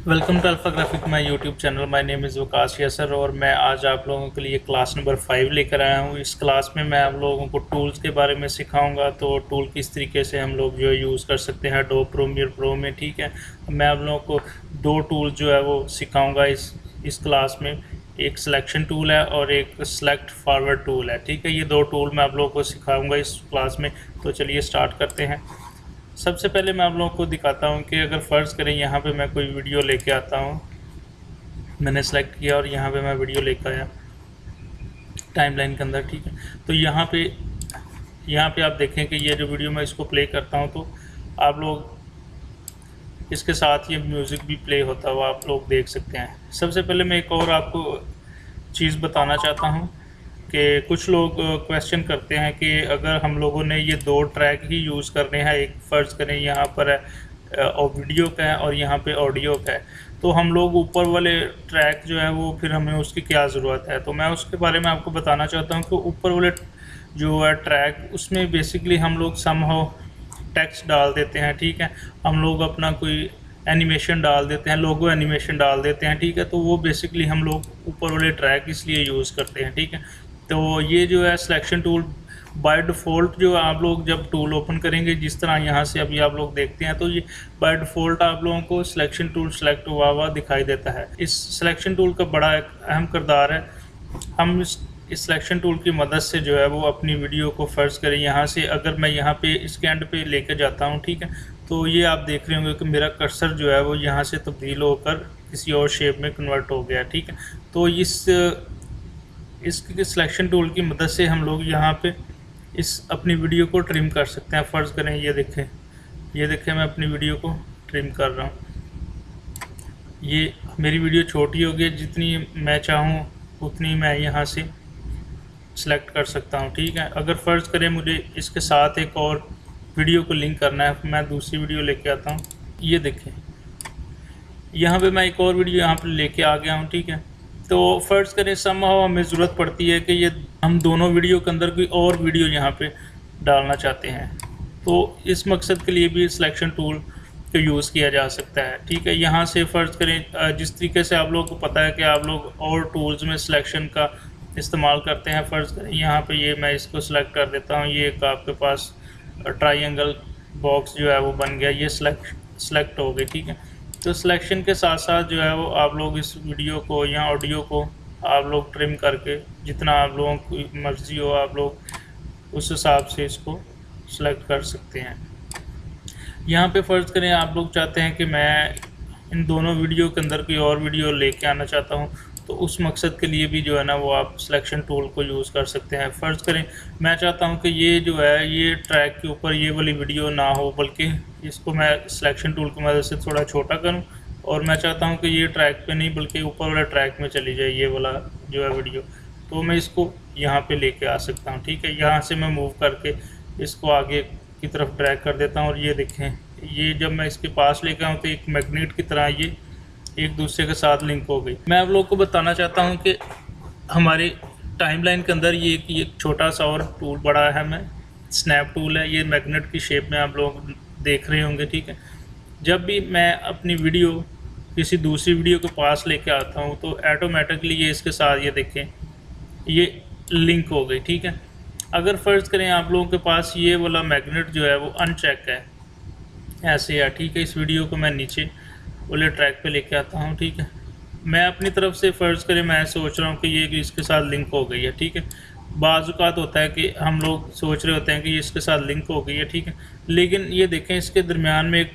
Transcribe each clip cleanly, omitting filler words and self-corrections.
Welcome to alpha graphic my YouTube channel. My name is Waqas Yasir और मैं आज आप लोगों के लिए क्लास नंबर 5 लेकर आया हूँ। इस क्लास में मैं आप लोगों को टूल्स के बारे में सिखाऊंगा। तो टूल किस तरीके से हम लोग जो है यूज़ कर सकते हैं एडोब प्रीमियर प्रो में। ठीक है, मैं आप लोगों को दो टूल जो है वो सिखाऊंगा इस क्लास में। एक सिलेक्शन टूल है और एक सेलेक्ट फॉरवर्ड टूल है। ठीक है, ये दो टूल मैं आप लोगों को सिखाऊंगा इस क्लास में। तो चलिए स्टार्ट करते हैं। सबसे पहले मैं आप लोगों को दिखाता हूँ कि अगर फ़र्ज़ करें यहाँ पे मैं कोई वीडियो लेके आता हूँ, मैंने सेलेक्ट किया और यहाँ पे मैं वीडियो लेकर आया टाइमलाइन के अंदर। ठीक है, तो यहाँ पे आप देखें कि ये जो वीडियो मैं इसको प्ले करता हूँ तो आप लोग इसके साथ ये म्यूज़िक भी प्ले होता हुआ आप लोग देख सकते हैं। सबसे पहले मैं एक और आपको चीज़ बताना चाहता हूँ कि कुछ लोग क्वेश्चन करते हैं कि अगर हम लोगों ने ये दो ट्रैक ही यूज़ करने हैं, एक फ़र्ज़ करें यहाँ पर और वीडियो का है और यहाँ पे ऑडियो का है, तो हम लोग ऊपर वाले ट्रैक जो है वो फिर हमें उसकी क्या ज़रूरत है। तो मैं उसके बारे में आपको बताना चाहता हूँ कि ऊपर वाले जो है ट्रैक उसमें बेसिकली हम लोग समहाउ टेक्स्ट डाल देते हैं। ठीक है, हम लोग अपना कोई एनिमेशन डाल देते हैं, लोगो एनिमेशन डाल देते हैं। ठीक है, तो वो बेसिकली हम लोग ऊपर वाले ट्रैक इसलिए यूज़ करते हैं। ठीक है, तो ये जो है सिलेक्शन टूल बाय डिफ़ॉल्ट जो आप लोग जब टूल ओपन करेंगे, जिस तरह यहाँ से अभी आप लोग देखते हैं, तो ये बाय डिफ़ॉल्ट आप लोगों को सिलेक्शन टूल सेलेक्ट हुआ हुआ दिखाई देता है। इस सिलेक्शन टूल का बड़ा एक अहम किरदार है। हम इस सिलेक्शन टूल की मदद से जो है वो अपनी वीडियो को फ़र्ज़ करें यहाँ से अगर मैं यहाँ पे इसके एंड पे लेके जाता हूँ। ठीक है, तो ये आप देख रहे होंगे कि मेरा कर्सर जो है वो यहाँ से तब्दील होकर किसी और शेप में कन्वर्ट हो गया। ठीक है, तो इस सिलेक्शन टूल की मदद से हम लोग यहाँ पे इस अपनी वीडियो को ट्रिम कर सकते हैं। फ़र्ज़ करें ये देखें मैं अपनी वीडियो को ट्रिम कर रहा हूँ। ये मेरी वीडियो छोटी हो गई, जितनी मैं चाहूँ उतनी मैं यहाँ से सिलेक्ट कर सकता हूँ। ठीक है, अगर फ़र्ज़ करें मुझे इसके साथ एक और वीडियो को लिंक करना है, मैं दूसरी वीडियो लेके आता हूँ। ये देखें यहाँ पे मैं एक और वीडियो यहाँ पे लेके आ गया हूँ। ठीक है, तो फ़र्ज़ करें समहाउ हमें ज़रूरत पड़ती है कि ये हम दोनों वीडियो के अंदर कोई और वीडियो यहाँ पे डालना चाहते हैं, तो इस मकसद के लिए भी सिलेक्शन टूल का यूज़ किया जा सकता है। ठीक है, यहाँ से फ़र्ज़ करें जिस तरीके से आप लोगों को पता है कि आप लोग और टूल्स में सिलेक्शन का इस्तेमाल करते हैं। फ़र्ज़ करें यहाँ पे ये मैं इसको सिलेक्ट कर देता हूँ, ये एक आपके पास ट्रायंगल बॉक्स जो है वो बन गया, ये सिलेक्ट हो गई। ठीक है, तो सिलेक्शन के साथ साथ जो है वो आप लोग इस वीडियो को या ऑडियो को आप लोग ट्रिम करके जितना आप लोगों की मर्ज़ी हो आप लोग उस हिसाब से इसको सेलेक्ट कर सकते हैं। यहाँ पे फ़र्ज़ करें आप लोग चाहते हैं कि मैं इन दोनों वीडियो के अंदर कोई और वीडियो लेके आना चाहता हूँ, तो उस मकसद के लिए भी जो है ना वो आप सिलेक्शन टूल को यूज़ कर सकते हैं। फ़र्ज़ करें मैं चाहता हूँ कि ये जो है ये ट्रैक के ऊपर ये वाली वीडियो ना हो, बल्कि इसको मैं सिलेक्शन टूल की मदद से थोड़ा छोटा करूँ और मैं चाहता हूँ कि ये ट्रैक पे नहीं बल्कि ऊपर वाला ट्रैक में चली जाए ये वाला जो है वीडियो, तो मैं इसको यहाँ पे लेके आ सकता हूँ। ठीक है, यहाँ से मैं मूव करके इसको आगे की तरफ ड्रैग कर देता हूँ और ये देखें ये जब मैं इसके पास लेके आऊँ तो एक मैग्नेट की तरह ये एक दूसरे के साथ लिंक हो गई। मैं आप लोगों को बताना चाहता हूँ कि हमारे टाइमलाइन के अंदर ये छोटा सा और टूल बड़ा अहम है, स्नैप टूल है। ये मैग्नेट की शेप में आप लोग देख रहे होंगे। ठीक है, जब भी मैं अपनी वीडियो किसी दूसरी वीडियो के पास लेके आता हूँ तो ऑटोमेटिकली ये इसके साथ ये देखें ये लिंक हो गई। ठीक है, अगर फ़र्ज़ करें आप लोगों के पास ये वाला मैग्नेट जो है वो अनचेक है ऐसे है। ठीक है, इस वीडियो को मैं नीचे वाले ट्रैक पे लेके आता हूँ। ठीक है, मैं अपनी तरफ से फ़र्ज़ करें मैं सोच रहा हूँ कि ये इसके साथ लिंक हो गई है। ठीक है, बाज़ औक़ात होता है कि हम लोग सोच रहे होते हैं कि ये इसके साथ लिंक हो गई है। ठीक है, लेकिन ये देखें इसके दरमियान में एक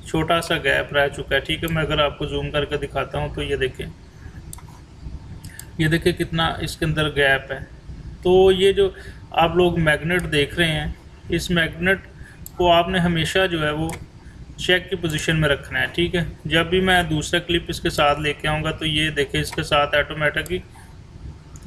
छोटा सा गैप रह चुका है। ठीक है, मैं अगर आपको जूम करके दिखाता हूँ तो ये देखें कितना इसके अंदर गैप है। तो ये जो आप लोग मैग्नेट देख रहे हैं, इस मैग्नेट को आपने हमेशा जो है वो चेक की पोजीशन में रखना है। ठीक है, जब भी मैं दूसरा क्लिप इसके साथ लेके आऊँगा तो ये देखें इसके साथ ऑटोमेटिकली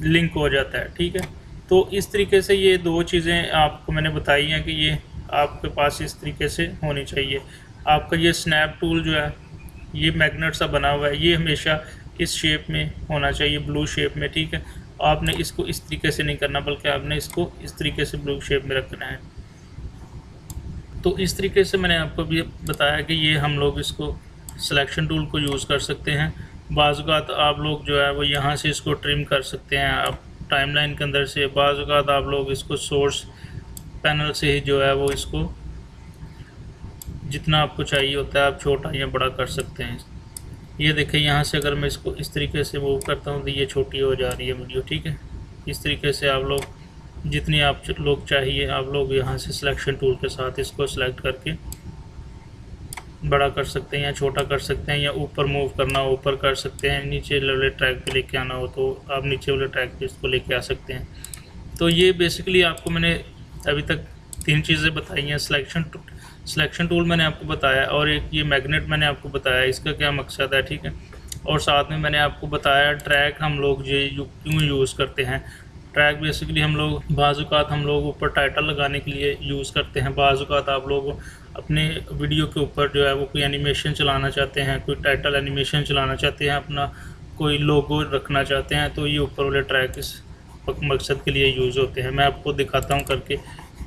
लिंक हो जाता है। ठीक है, तो इस तरीके से ये दो चीज़ें आपको मैंने बताई हैं कि ये आपके पास इस तरीके से होनी चाहिए। आपका ये स्नैप टूल जो है ये मैग्नेट सा बना हुआ है, ये हमेशा इस शेप में होना चाहिए, ब्लू शेप में। ठीक है, आपने इसको इस तरीके से नहीं करना बल्कि आपने इसको इस तरीके से ब्लू शेप में रखना है। तो इस तरीके से मैंने आपको भी बताया कि ये हम लोग इसको सिलेक्शन टूल को यूज़ कर सकते हैं। बाज़ औक़ात आप लोग जो है वो यहाँ से इसको ट्रिम कर सकते हैं आप टाइमलाइन के अंदर से। बाज़ औक़ात आप लोग इसको सोर्स पैनल से ही जो है वो इसको जितना आपको चाहिए होता है आप छोटा या बड़ा कर सकते हैं। ये देखें, यहाँ से अगर मैं इसको इस तरीके से मूव करता हूँ तो ये छोटी हो जा रही है वीडियो, ठीक है। इस तरीके से आप लोग जितनी आप लोग चाहिए आप लोग यहाँ से सिलेक्शन टूल के साथ इसको सिलेक्ट करके बड़ा कर सकते हैं या छोटा कर सकते हैं, या ऊपर मूव करना हो ऊपर कर सकते हैं, नीचे वाले ट्रैक पे लेके आना हो तो आप नीचे वाले ट्रैक पे इसको लेके आ सकते हैं। तो ये बेसिकली आपको मैंने अभी तक 3 चीज़ें बताई हैं। सिलेक्शन टूल मैंने आपको बताया, और एक ये मैग्नेट मैंने आपको बताया इसका क्या मकसद है, ठीक है। और साथ में मैंने आपको बताया ट्रैक हम लोग ये क्यों यूज़ करते हैं। ट्रैक बेसिकली हम लोग बाज़ औक़ात हम लोग ऊपर टाइटल लगाने के लिए यूज़ करते हैं। बाज़ औक़ात आप लोग अपने वीडियो के ऊपर जो है वो कोई एनिमेशन चलाना चाहते हैं, कोई टाइटल एनिमेशन चलाना चाहते हैं, अपना कोई लोगो रखना चाहते हैं, तो ये ऊपर वाले ट्रैक इस मकसद के लिए यूज़ होते हैं। मैं आपको दिखाता हूँ करके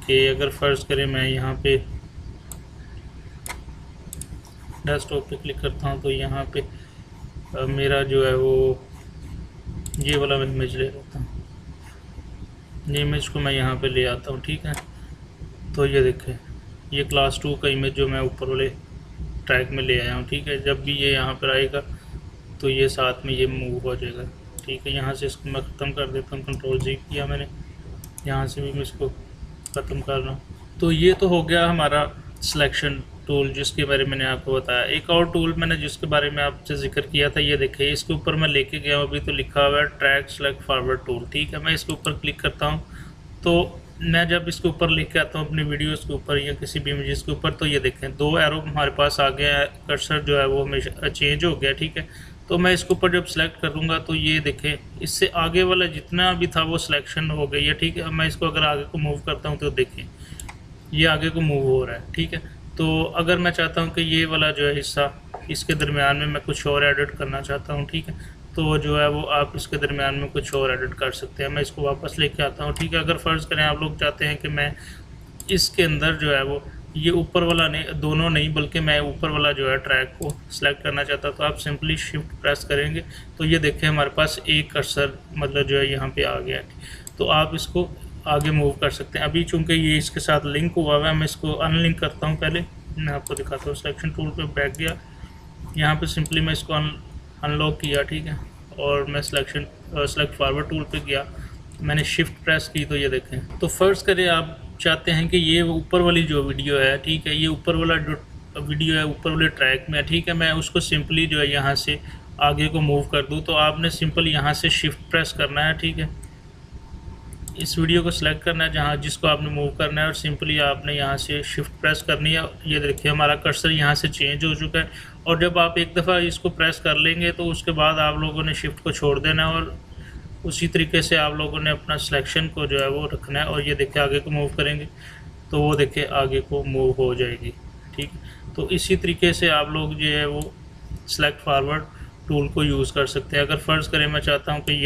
कि अगर फ़र्ज़ करें मैं यहाँ पे डेस्कटॉप पे क्लिक करता हूँ तो यहाँ पे मेरा जो है वो ये वाला मैं इमेज ले लेता हूँ। ये इमेज को मैं यहाँ पे ले आता हूँ, ठीक है। तो ये देखें, ये क्लास 2 का इमेज जो मैं ऊपर वाले ट्रैक में ले आया हूँ, ठीक है। जब भी ये यहाँ पर आएगा तो ये साथ में ये मूव हो जाएगा, ठीक है। यहाँ से इसको मैं ख़त्म कर देता हूँ, Ctrl+G किया मैंने, यहाँ से भी मैं इसको ख़त्म कर रहा हूँ। तो ये तो हो गया हमारा सिलेक्शन टूल जिसके बारे में मैंने आपको बताया। एक और टूल मैंने जिसके बारे में आपसे जिक्र किया था, ये देखिए इसके ऊपर मैं लेके गया हूँ अभी, तो लिखा हुआ है ट्रैक सेलेक्ट फॉरवर्ड टूल, ठीक है। मैं इसके ऊपर क्लिक करता हूँ तो मैं जब इसके ऊपर लेके आता हूँ अपनी वीडियोस के ऊपर या किसी भी इमेजेस के ऊपर, तो ये देखें 2 एरो हमारे पास आ गया है, कर्सर जो है वो हमेशा चेंज हो गया, ठीक है। तो मैं इसके ऊपर जब सेलेक्ट करूँगा तो ये देखें इससे आगे वाला जितना भी था वो सिलेक्शन हो गई है, ठीक है। अब मैं इसको अगर आगे को मूव करता हूँ तो देखें ये आगे को मूव हो रहा है, ठीक है। तो अगर मैं चाहता हूँ कि ये वाला जो है हिस्सा इसके दरमियान में मैं कुछ और एडिट करना चाहता हूँ, ठीक है, तो जो है वो आप इसके दरमियान में कुछ और एडिट कर सकते हैं। मैं इसको वापस लेके आता हूँ, ठीक है। अगर फ़र्ज़ करें आप लोग चाहते हैं कि मैं इसके अंदर जो है वो ये ऊपर वाला नहीं, दोनों नहीं, बल्कि मैं ऊपर वाला जो है ट्रैक को सिलेक्ट करना चाहता, तो आप सिंपली शिफ्ट प्रेस करेंगे तो ये देखें हमारे पास एक कर्सर मतलब जो है यहाँ पे आ गया है। तो आप इसको आगे मूव कर सकते हैं। अभी चूँकि ये इसके साथ लिंक हुआ हुआ है, मैं इसको अनलिंक करता हूँ। पहले मैं आपको दिखाता हूँ। सिलेक्शन टूल पे बैक गया, यहाँ पे सिंपली मैं इसको अनलॉक किया, ठीक है। और मैं सेलेक्ट फॉरवर्ड टूल पे गया, मैंने शिफ्ट प्रेस की, तो ये देखें। तो फ़र्ज़ करें आप चाहते हैं कि ये ऊपर वाली जो वीडियो है, ठीक है, ये ऊपर वाला जो वीडियो है ऊपर वाले ट्रैक में है, ठीक है, मैं उसको सिंपली जो है यहाँ से आगे को मूव कर दूँ। तो आपने सिंपल यहाँ से शिफ्ट प्रेस करना है, ठीक है। इस वीडियो को सिलेक्ट करना है जहाँ जिसको आपने मूव करना है, और सिंपली आपने यहाँ से शिफ्ट प्रेस करनी है। ये देखिए हमारा कर्सर यहाँ से चेंज हो चुका है। और जब आप एक दफ़ा इसको प्रेस कर लेंगे तो उसके बाद आप लोगों ने शिफ्ट को छोड़ देना है, और उसी तरीके से आप लोगों ने अपना सिलेक्शन को जो है वो रखना है। और ये देखिए आगे को मूव करेंगे तो वो देखिए आगे को मूव हो जाएगी, ठीक। तो इसी तरीके से आप लोग जो है वो सेलेक्ट फॉरवर्ड टूल को यूज़ कर सकते हैं। अगर फ़र्ज़ करें मैं चाहता हूँ कि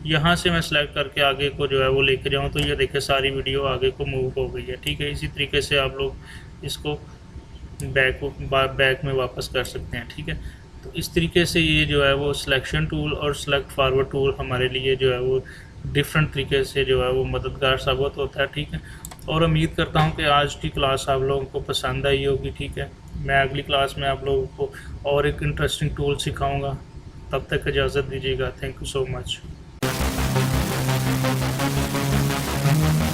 यहाँ से मैं सेलेक्ट करके आगे को जो है वो लेके जाऊँ, तो ये देखिए सारी वीडियो आगे को मूव हो गई है, ठीक है। इसी तरीके से आप लोग इसको बैक में वापस कर सकते हैं, ठीक है। तो इस तरीके से ये जो है वो सिलेक्शन टूल और सेलेक्ट फॉरवर्ड टूल हमारे लिए जो है वो डिफरेंट तरीके से जो है वो मददगार साबित होता है, ठीक है। और उम्मीद करता हूँ कि आज की क्लास आप लोगों को पसंद आई होगी, ठीक है। मैं अगली क्लास में आप लोगों को और एक इंटरेस्टिंग टूल सिखाऊँगा। तब तक इजाज़त दीजिएगा। Thank you so much.